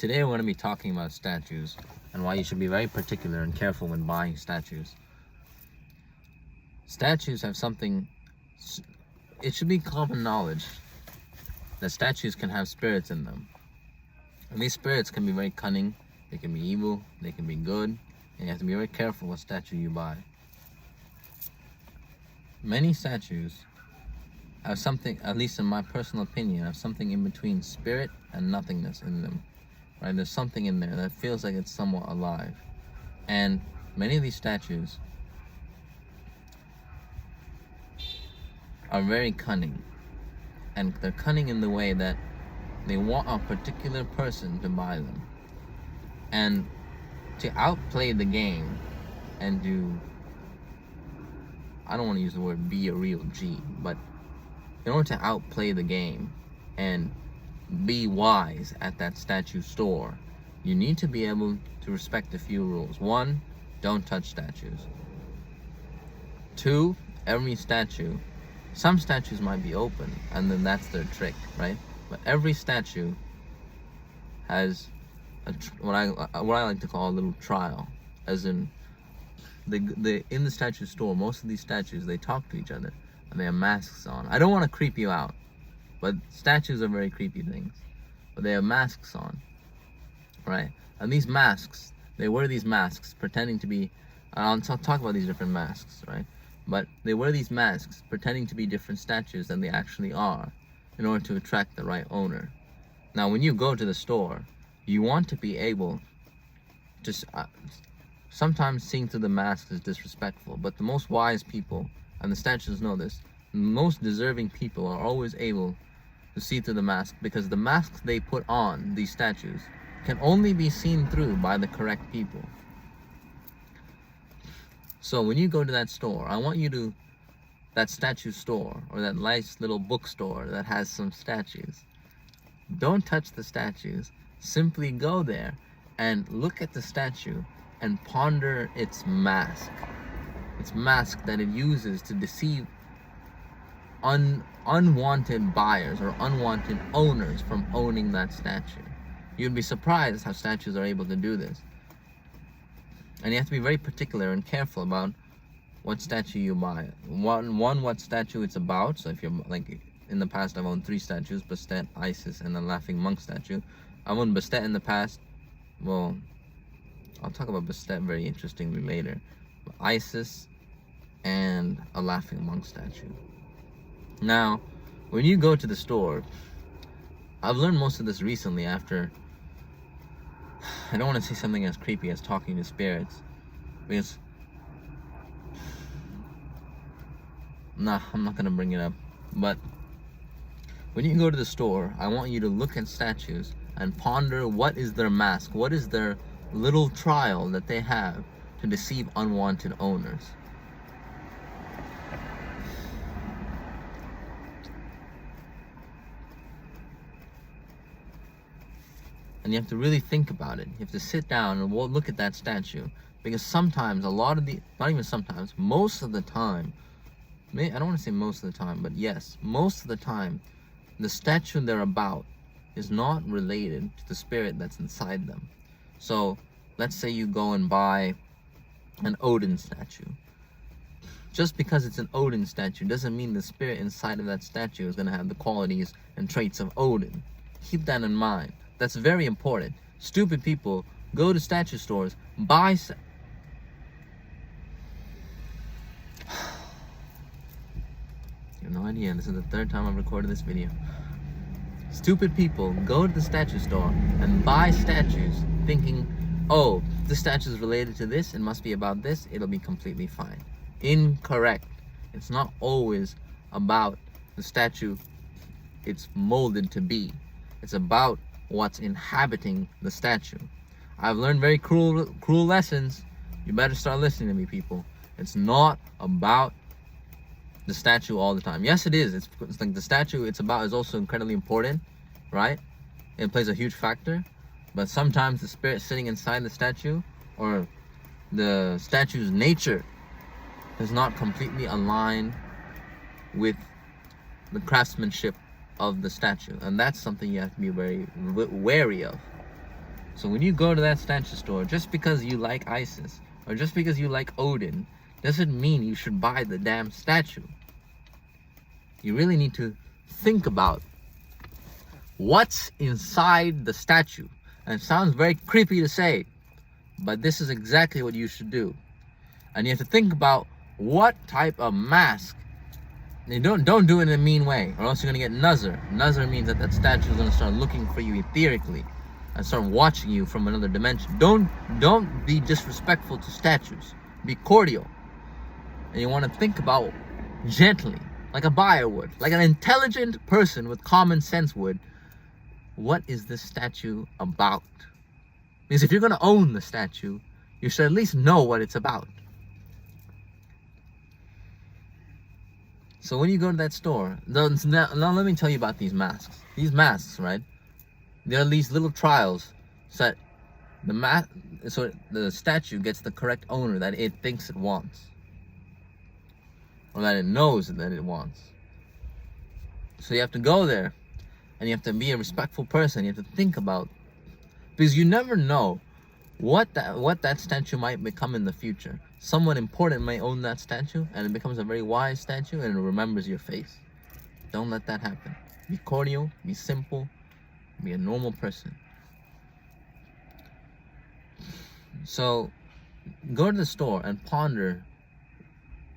Today we're going to be talking about statues and why you should be very particular and careful when buying statues. Statues have something, it should be common knowledge that statues can have spirits in them. And these spirits can be very cunning, they can be evil, they can be good, and you have to be very careful what statue you buy. Many statues have something, at least in my personal opinion, have something in between spirit and nothingness in them. Right? There's something in there that feels like it's somewhat alive. And many of these statues are very cunning. And they're cunning in the way that they want a particular person to buy them. And to outplay the game and to, I don't want to use the word be a real G, but in order to outplay the game and be wise at that statue store, you need to be able to respect a few rules. 1, don't touch statues. 2, every statue, some statues might be open, and then that's their trick, right? But every statue has what I like to call a little trial, as in in the statue store, most of these statues, they talk to each other and they have masks on. I don't want to creep you out, but statues are very creepy things. But they have masks on, right? And these masks, they wear these masks pretending to be, I'll talk about these different masks, right? But they wear these masks pretending to be different statues than they actually are in order to attract the right owner. Now, when you go to the store, you want to be able to, sometimes seeing through the mask is disrespectful, but the most wise people, and the statues know this, the most deserving people are always able to see through the mask, because the masks they put on, these statues, can only be seen through by the correct people. So when you go to that store, I want you to, that statue store, or that nice little bookstore that has some statues, don't touch the statues. Simply go there and look at the statue and ponder its mask that it uses to deceive unwanted buyers or unwanted owners from owning that statue. You'd be surprised how statues are able to do this. And you have to be very particular and careful about what statue you buy. One, what statue it's about. So if you're like, in the past I've owned 3 statues, Bastet, Isis, and the Laughing Monk statue. I owned Bastet in the past. Well, I'll talk about Bastet very interestingly later. But Isis and a Laughing Monk statue. Now, when you go to the store, I've learned most of this recently after, I don't want to say something as creepy as talking to spirits, because, nah, I'm not going to bring it up, but when you go to the store, I want you to look at statues and ponder what is their mask, what is their little trial that they have to deceive unwanted owners. And you have to really think about it. You have to sit down and look at that statue. Because sometimes, not even sometimes, most of the time, I don't want to say most of the time, but yes, most of the time, the statue they're about is not related to the spirit that's inside them. So, let's say you go and buy an Odin statue. Just because it's an Odin statue doesn't mean the spirit inside of that statue is going to have the qualities and traits of Odin. Keep that in mind. That's very important. Stupid people go to statue stores, buy you have no idea, this is the 3rd time I've recorded this video. Stupid people go to the statue store and buy statues thinking, oh, this statue is related to this, it must be about this, it'll be completely fine. Incorrect. It's not always about the statue it's molded to be. It's about what's inhabiting the statue. I've learned very cruel lessons. You better start listening to me, people. It's not about the statue all the time. Yes, it is. It's like the statue it's about is also incredibly important, right? It plays a huge factor. But sometimes the spirit sitting inside the statue, or the statue's nature, does not completely align with the craftsmanship of the statue, and that's something you have to be very wary of. So when you go to that statue store, just because you like Isis or just because you like Odin, doesn't mean you should buy the damn statue. You really need to think about what's inside the statue. And it sounds very creepy to say, but this is exactly what you should do. And you have to think about what type of mask. You don't do it in a mean way, or else you're gonna get Nuzzer. Nuzzer means that statue is gonna start looking for you etherically and start watching you from another dimension. Don't be disrespectful to statues. Be cordial. And you want to think about gently, like a buyer would, like an intelligent person with common sense would. What is this statue about? Because if you're gonna own the statue, you should at least know what it's about. So when you go to that store, now let me tell you about these masks. These masks, right? There are these little trials so that so the statue gets the correct owner that it thinks it wants, or that it knows that it wants. So you have to go there, and you have to be a respectful person. You have to think about, because you never know what that statue might become in the future. Someone important may own that statue, and it becomes a very wise statue, and it remembers your face. Don't let that happen. Be cordial, be simple, be a normal person. So go to the store and ponder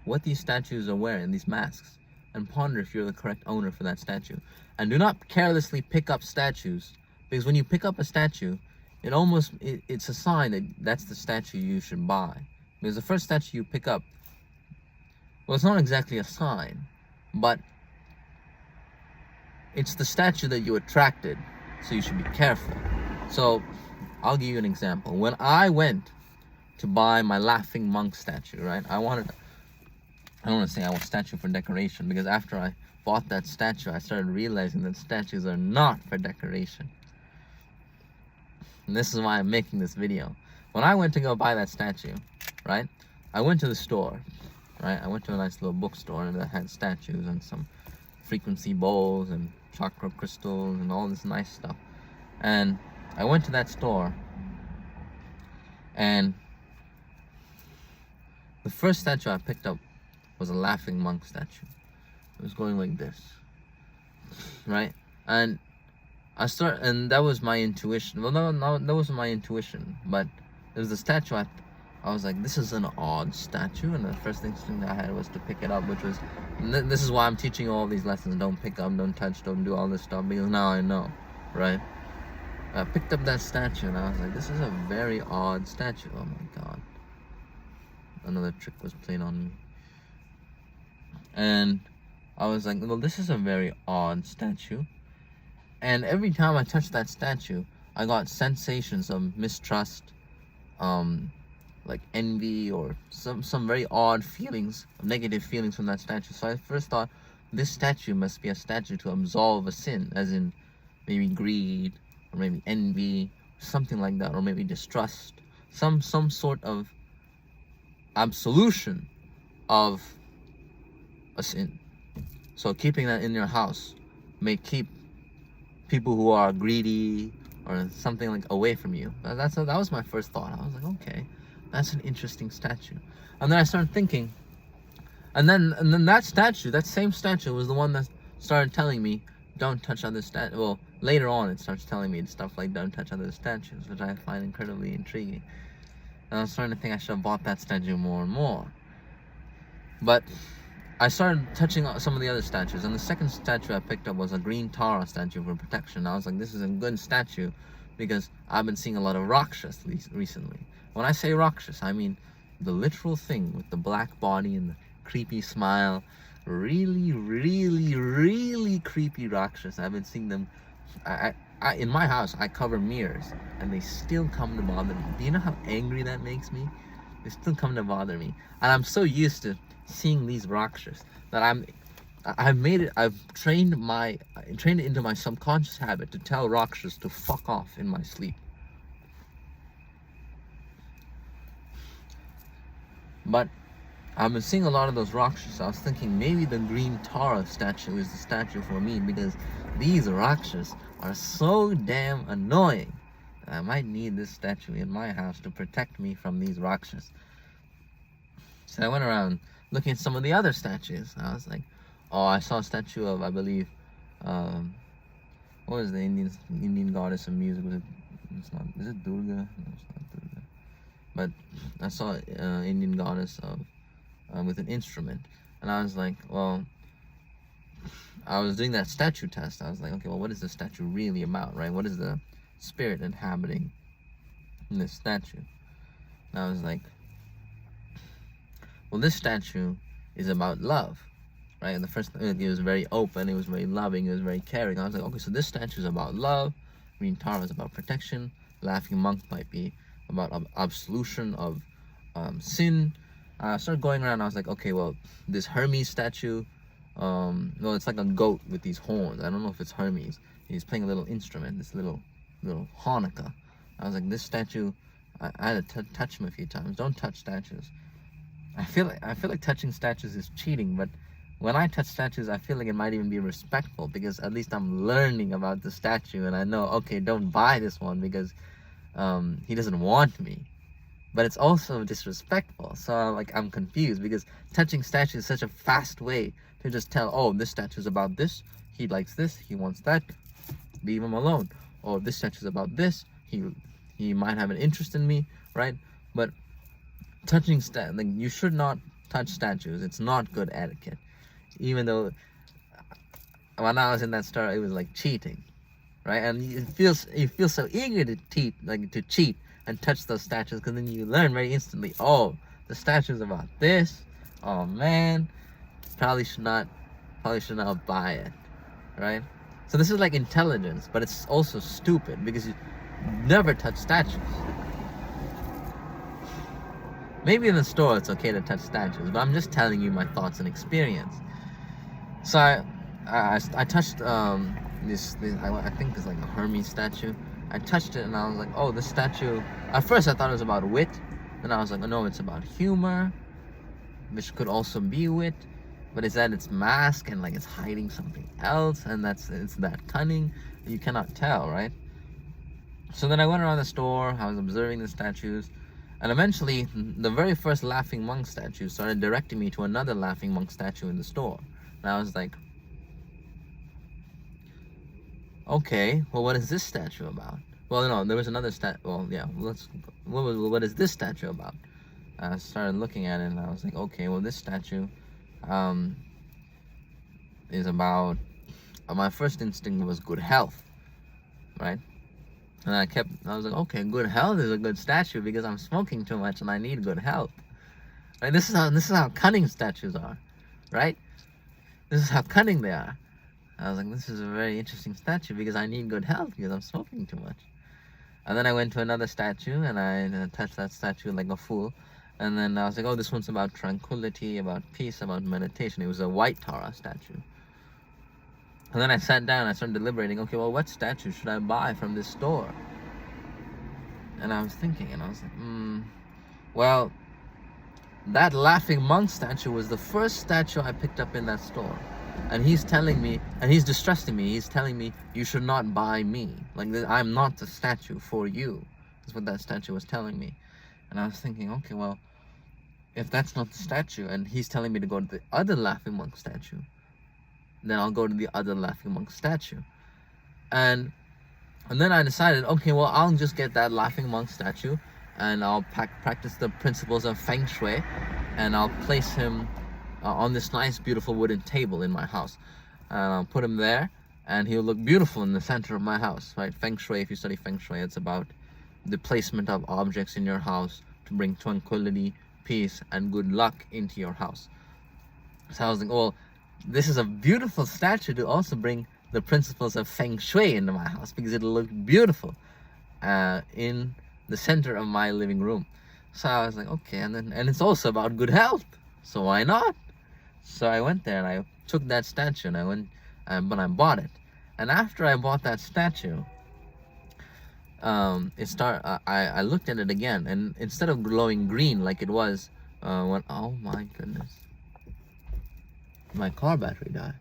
what these statues are wearing, these masks, and ponder if you're the correct owner for that statue. And do not carelessly pick up statues, because when you pick up a statue, it's a sign that that's the statue you should buy. Because the first statue you pick up, well, it's not exactly a sign, but it's the statue that you attracted, so you should be careful. So I'll give you an example. When I went to buy my laughing monk statue, right? I don't want to say I want a statue for decoration, because after I bought that statue, I started realizing that statues are not for decoration. And this is why I'm making this video. When I went to go buy that statue, right? I went to the store, right? I went to a nice little bookstore that had statues and some frequency bowls and chakra crystals and all this nice stuff. And I went to that store, and the first statue I picked up was a laughing monk statue. It was going like this, right? And and that was my intuition. Well, no, that wasn't my intuition, but it was the statue. I was like, this is an odd statue, and the first instinct I had was to pick it up, which was, this is why I'm teaching all these lessons. Don't pick up, don't touch, don't do all this stuff, because now I know, right? I picked up that statue, and I was like, this is a very odd statue. Oh my god. Another trick was played on me. And I was like, well, this is a very odd statue. And every time I touched that statue, I got sensations of mistrust, like envy, or some very odd feelings, negative feelings from that statue. So I first thought, this statue must be a statue to absolve a sin, as in maybe greed, or maybe envy, something like that, or maybe distrust, some sort of absolution of a sin. So keeping that in your house may keep people who are greedy or something like away from you. That was my first thought. I was like, okay, that's an interesting statue. And then I started thinking, and then that same statue was the one that started telling me, don't touch other statues. Well, later on it starts telling me stuff like, don't touch other statues, which I find incredibly intriguing. And I was starting to think I should have bought that statue more and more. But I started touching some of the other statues, and the second statue I picked up was a green Tara statue for protection. I was like, this is a good statue, because I've been seeing a lot of Rakshas recently. When I say Rakshas, I mean the literal thing with the black body and the creepy smile. Really, really, really creepy Rakshas. I've been seeing them. In my house, I cover mirrors, and they still come to bother me. Do you know how angry that makes me? They still come to bother me, and I'm so used to seeing these Rakshas that I've trained it into my subconscious habit to tell Rakshas to fuck off in my sleep. But I've been seeing a lot of those Rakshas. I was thinking maybe the green Tara statue is the statue for me, because these Rakshas are so damn annoying. I might need this statue in my house to protect me from these Rakshas. So I went around looking at some of the other statues. I was like, oh, I saw a statue of, I believe, what was the Indian goddess of music? Is it Durga? No, it's not Durga. But I saw Indian goddess of with an instrument, and I was like, well, I was doing that statue test. I was like, okay, well, what is the statue really about, right? What is the spirit inhabiting in this statue? And I was like, well, this statue is about love, right? And the first, it was very open, it was very loving, it was very caring. I was like, okay, so this statue is about love. Green Tara is about protection. Laughing Monk might be about absolution of sin. I started going around. I was like, okay, well, this Hermes statue, no, it's like a goat with these horns. I don't know if it's Hermes. He's playing a little instrument, this little harmonica. I was like, this statue, I had to touch him a few times. Don't touch statues. I feel like touching statues is cheating, but when I touch statues, I feel like it might even be respectful, because at least I'm learning about the statue, and I know, okay, don't buy this one because he doesn't want me. But it's also disrespectful, so I'm confused, because touching statues is such a fast way to just tell, oh, this statue is about this, he likes this, he wants that, leave him alone. Or this statue is about this, he might have an interest in me, right? But touching you should not touch statues. It's not good etiquette. Even though when I was in that store, it was like cheating, right? And you feel so eager to cheat and touch those statues, because then you learn very instantly, oh, the statue's about this. Oh man, probably should not buy it, right? So this is like intelligence, but it's also stupid, because you never touch statues. Maybe in the store it's okay to touch statues, but I'm just telling you my thoughts and experience. So I touched this I think it's like a Hermes statue. I touched it and I was like, oh, this statue. At first I thought it was about wit. Then I was like, oh no, it's about humor, which could also be wit. But it's that it's masked and like it's hiding something else, and it's that cunning. You cannot tell, right? So then I went around the store. I was observing the statues. And eventually, the very first Laughing Monk statue started directing me to another Laughing Monk statue in the store. And I was like, okay, well, what is this statue about? Well, no, there was another well, yeah, what is this statue about? I started looking at it, and I was like, okay, well, this statue is about, my first instinct was good health, right? And I was like, okay, good health is a good statue, because I'm smoking too much and I need good health. Right? This is how cunning statues are, right? This is how cunning they are. I was like, this is a very interesting statue, because I need good health because I'm smoking too much. And then I went to another statue and I touched that statue like a fool. And then I was like, oh, this one's about tranquility, about peace, about meditation. It was a white Tara statue. And then I sat down and I started deliberating, okay, well, what statue should I buy from this store? And I was thinking, and I was like, well, that Laughing Monk statue was the first statue I picked up in that store. And he's telling me, and he's distrusting me, he's telling me, you should not buy me. Like, I'm not the statue for you. That's what that statue was telling me. And I was thinking, okay, well, if that's not the statue, and he's telling me to go to the other Laughing Monk statue, then I'll go to the other Laughing Monk statue. And then I decided, okay, well, I'll just get that Laughing Monk statue, and I'll practice the principles of Feng Shui, and I'll place him on this nice, beautiful wooden table in my house. And I'll put him there, and he'll look beautiful in the center of my house, right? Feng Shui, if you study Feng Shui, it's about the placement of objects in your house to bring tranquility, peace, and good luck into your house. So I was like, well, this is a beautiful statue to also bring the principles of Feng Shui into my house, because it'll look beautiful in the center of my living room. So I was like, okay, and it's also about good health, so why not? So I went there and I took that statue and I bought it. And after I bought that statue, I looked at it again, and instead of glowing green like it was when, oh my goodness, my car battery died.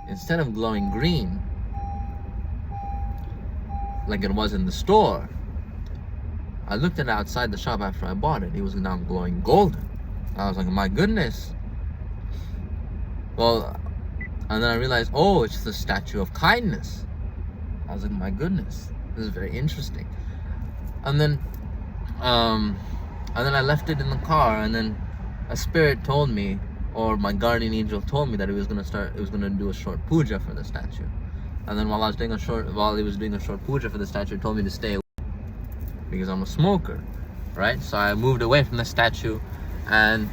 instead of glowing green like it was in the store, I looked at it outside the shop after I bought it. It was now glowing golden. I was like, my goodness. Well, and then I realized, oh, it's the statue of kindness. I was like, my goodness, this is very interesting. And then I left it in the car, and then a spirit told me, or my guardian angel told me, that it was gonna do a short puja for the statue. And then while he was doing a short puja for the statue, it told me to stay away because I'm a smoker, right? So I moved away from the statue, and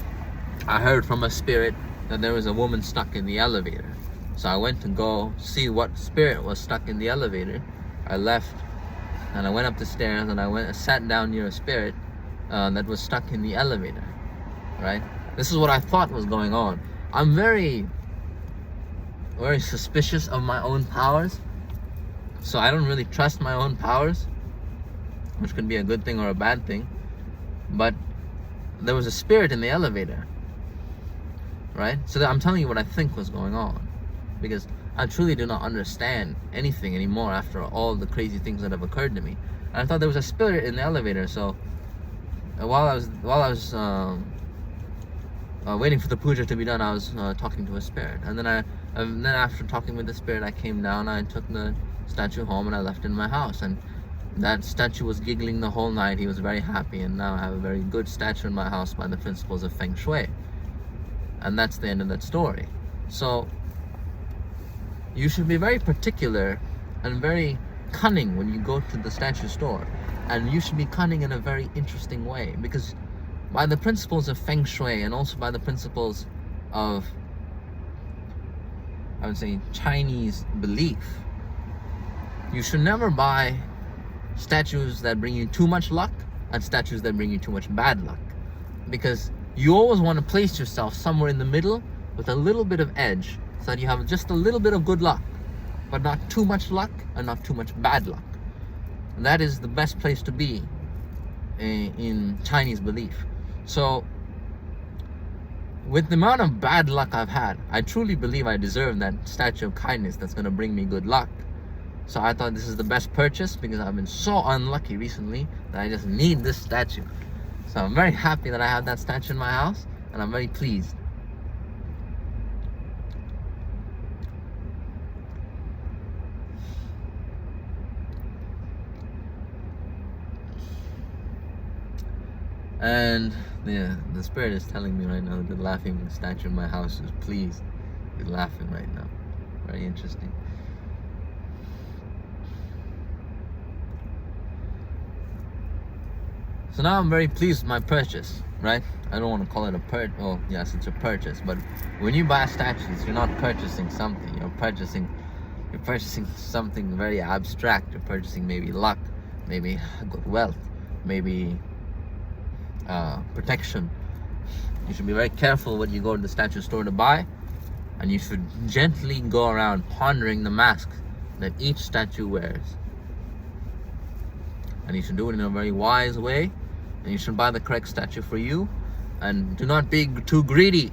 I heard from a spirit that there was a woman stuck in the elevator. So I went to go see what spirit was stuck in the elevator. I left, and I went up the stairs, and I sat down near a spirit that was stuck in the elevator, right? This is what I thought was going on. I'm very, very suspicious of my own powers, so I don't really trust my own powers, which could be a good thing or a bad thing. But there was a spirit in the elevator, right? So I'm telling you what I think was going on, because I truly do not understand anything anymore after all the crazy things that have occurred to me. And I thought there was a spirit in the elevator. So while I was waiting for the puja to be done, I was talking to a spirit. And then after talking with the spirit, I came down, I took the statue home, and I left it in my house. And that statue was giggling the whole night. He was very happy, and now I have a very good statue in my house by the principles of Feng Shui. And that's the end of that story. So you should be very particular and very cunning when you go to the statue store. And you should be cunning in a very interesting way, because by the principles of Feng Shui, and also by the principles of, I would say, Chinese belief, you should never buy statues that bring you too much luck and statues that bring you too much bad luck. Because you always want to place yourself somewhere in the middle with a little bit of edge, so that you have just a little bit of good luck, but not too much luck and not too much bad luck. And that is the best place to be in Chinese belief. So with the amount of bad luck I've had, I truly believe I deserve that statue of kindness that's going to bring me good luck. So I thought this is the best purchase, because I've been so unlucky recently that I just need this statue. So I'm very happy that I have that statue in my house, and I'm very pleased. And the spirit is telling me right now that the laughing statue in my house is pleased. He's laughing right now. Very interesting. So now I'm very pleased with my purchase, right? I don't want to call it a purchase. Oh, yes, it's a purchase. But when you buy statues, you're not purchasing something. You're purchasing something very abstract. You're purchasing maybe luck, maybe good wealth, maybe protection. You should be very careful when you go to the statue store to buy, and you should gently go around pondering the mask that each statue wears. And you should do it in a very wise way, and you should buy the correct statue for you. And do not be too greedy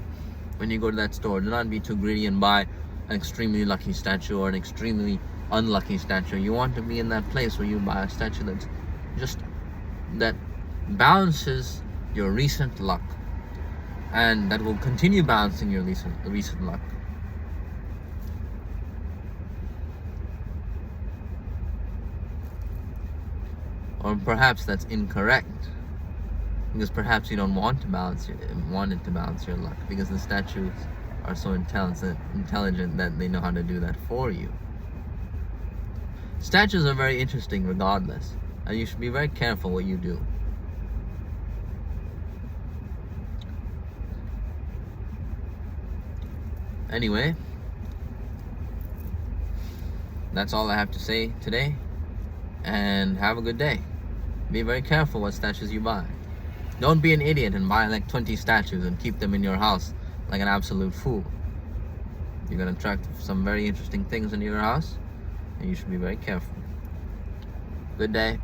when you go to that store. Do not be too greedy and buy an extremely lucky statue or an extremely unlucky statue. You want to be in that place where you buy a statue that balances your recent luck, and that will continue balancing your recent luck. Or perhaps that's incorrect, because perhaps you don't want it to balance your luck, because the statues are so intelligent that they know how to do that for you. Statues are very interesting regardless, and you should be very careful what you do. Anyway, that's all I have to say today, and have a good day. Be very careful what statues you buy. Don't be an idiot and buy like 20 statues and keep them in your house like an absolute fool. You're going to attract some very interesting things into your house, and you should be very careful. Good day.